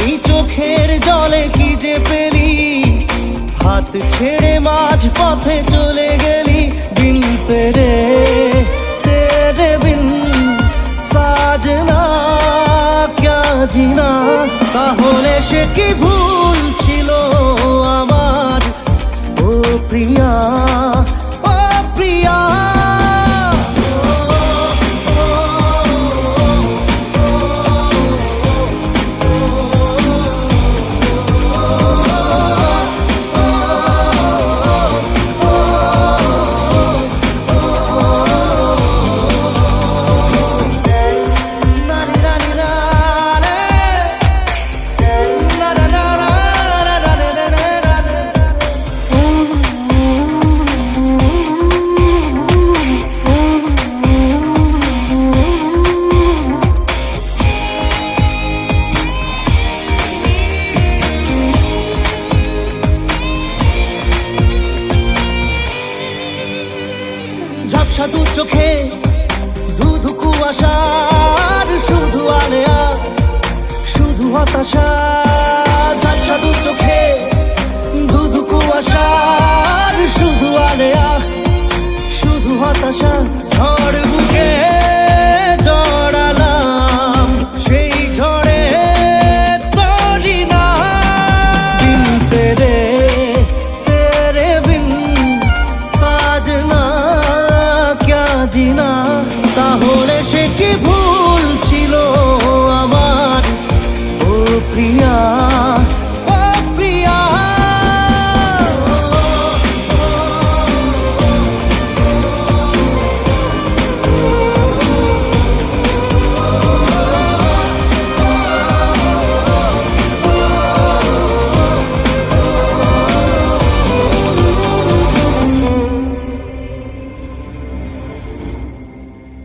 এই চোখের জলে কি যে পেলি, হাত ছেড়ে মাঝ পথে চলে গেলি। দিন তেরে তেরে বিন সাজনা ক্যা জিনা, তাহলে সে কি ভুল ছিল আমার ও প্রিয়া, ও প্রিয়া। ঝাপসা দু চোখে ধুধু কুয়াশার শুধু আলেয়া, শুধু হতাশা।